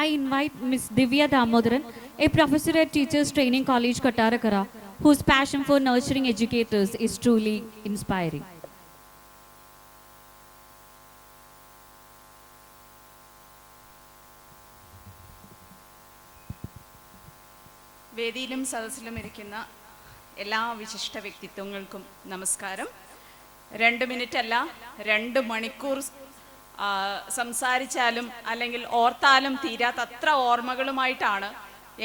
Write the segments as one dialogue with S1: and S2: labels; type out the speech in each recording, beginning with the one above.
S1: I invite Ms. Divya Damodaran, a professor at Teachers Training College, Kottarakara, whose passion for nurturing educators is truly inspiring.
S2: വേദിയിലും സദസ്സിലും ഇരിക്കുന്ന എല്ലാ വിശിഷ്ട വ്യക്തിത്വങ്ങൾക്കും നമസ്കാരം. 2 minute അല്ല 2 മണിക്കൂർ സംസാരിച്ചാലും അല്ലെങ്കിൽ ഓർത്താലും തീരാത്ത അത്ര ഓർമ്മകളുമായിട്ടാണ്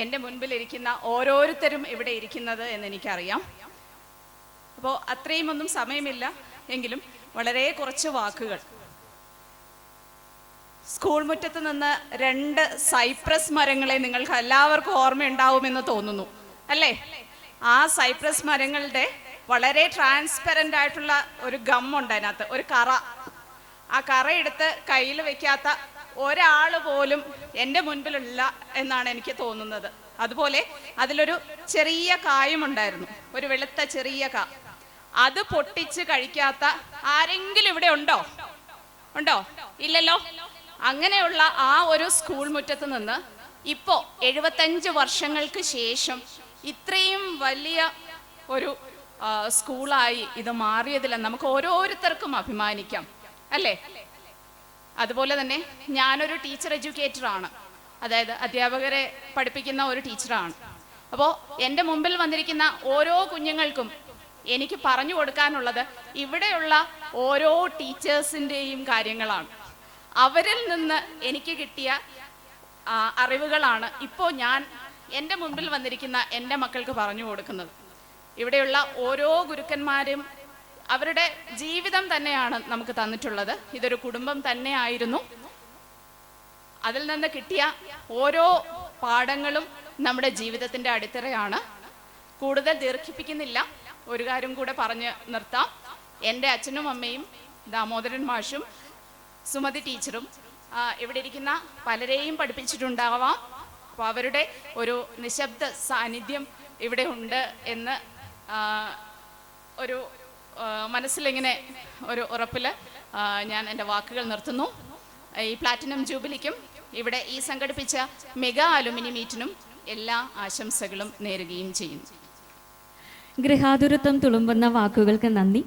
S2: എൻ്റെ മുൻപിലിരിക്കുന്ന ഓരോരുത്തരും ഇവിടെ ഇരിക്കുന്നത് എന്നെനിക്കറിയാം. അപ്പോൾ അത്രയും ഒന്നും സമയമില്ല എങ്കിലും വളരെ കുറച്ച് വാക്കുകൾ. സ്കൂൾ മുറ്റത്ത് നിന്ന് 2 സൈപ്രസ് മരങ്ങളെ നിങ്ങൾക്ക് എല്ലാവർക്കും ഓർമ്മയുണ്ടാവുമെന്ന് തോന്നുന്നു അല്ലേ? ആ സൈപ്രസ് മരങ്ങളുടെ വളരെ ട്രാൻസ്പെറൻ്റ് ആയിട്ടുള്ള ഒരു ഗമ്മുണ്ട്, അതിനകത്ത് ഒരു കറ. ആ കറ എടുത്ത് കയ്യിൽ വെക്കാത്ത ഒരാൾ പോലും എൻ്റെ മുൻപിലുള്ള എന്നാണ് എനിക്ക് തോന്നുന്നത്. അതുപോലെ അതിലൊരു ചെറിയ കായുമുണ്ടായിരുന്നു, ഒരു വെളുത്ത ചെറിയ കാ. അത് പൊട്ടിച്ച് കഴിക്കാത്ത ആരെങ്കിലും ഇവിടെ ഉണ്ടോ? ഇല്ലല്ലോ. അങ്ങനെയുള്ള ആ ഒരു സ്കൂൾ മുറ്റത്ത് നിന്ന് ഇപ്പോൾ 75 വർഷങ്ങൾക്ക് ശേഷം ഇത്രയും വലിയ ഒരു സ്കൂളായി ഇത് മാറിയതിൽ നമുക്ക് ഓരോരുത്തർക്കും അഭിമാനിക്കാം അല്ലേ? അതുപോലെ തന്നെ ഞാനൊരു ടീച്ചർ എഡ്യൂക്കേറ്ററാണ്, അതായത് അധ്യാപകരെ പഠിപ്പിക്കുന്ന ഒരു ടീച്ചറാണ്. അപ്പോൾ എൻ്റെ മുമ്പിൽ വന്നിരിക്കുന്ന ഓരോ കുഞ്ഞുങ്ങൾക്കും എനിക്ക് പറഞ്ഞു കൊടുക്കാനുള്ളത് ഇവിടെയുള്ള ഓരോ ടീച്ചേഴ്സിൻ്റെയും കാര്യങ്ങളാണ്. അവരിൽ നിന്ന് എനിക്ക് കിട്ടിയ അറിവുകളാണ് ഇപ്പോൾ ഞാൻ എൻ്റെ മുൻപിൽ വന്നിരിക്കുന്ന എൻ്റെ മക്കൾക്ക് പറഞ്ഞു കൊടുക്കുന്നത്. ഇവിടെയുള്ള ഓരോ ഗുരുക്കന്മാരും അവരുടെ ജീവിതം തന്നെയാണ് നമുക്ക് തന്നിട്ടുള്ളത്. ഇതൊരു കുടുംബം തന്നെയായിരുന്നു. അതിൽ നിന്ന് കിട്ടിയ ഓരോ പാഠങ്ങളും നമ്മുടെ ജീവിതത്തിൻ്റെ അടിത്തറയാണ്. കൂടുതൽ ദീർഘിപ്പിക്കുന്നില്ല, ഒരു കാര്യം കൂടെ പറഞ്ഞ് നിർത്താം. എൻ്റെ അച്ഛനും അമ്മയും ദാമോദരൻ മാഷും സുമതി ടീച്ചറും ഇവിടെ ഇരിക്കുന്ന പലരെയും പഠിപ്പിച്ചിട്ടുണ്ടാവാം. അപ്പോൾ അവരുടെ ഒരു നിശബ്ദ സാന്നിധ്യം ഇവിടെ ഉണ്ട് എന്ന് ഒരു മനസ്സിലിങ്ങനെ ഒരു ഉറപ്പിൽ ഞാൻ എൻ്റെ വാക്കുകൾ നിർത്തുന്നു. ഈ പ്ലാറ്റിനം ജൂബിലിക്കും ഇവിടെ ഈ സംഘടിപ്പിച്ച മെഗാ അലുമിനി മീറ്റിനും എല്ലാ ആശംസകളും നേരുകയും ചെയ്യുന്നു.
S1: ഗൃഹാതുരത്വം തുളുമ്പുന്ന വാക്കുകൾക്ക് നന്ദി.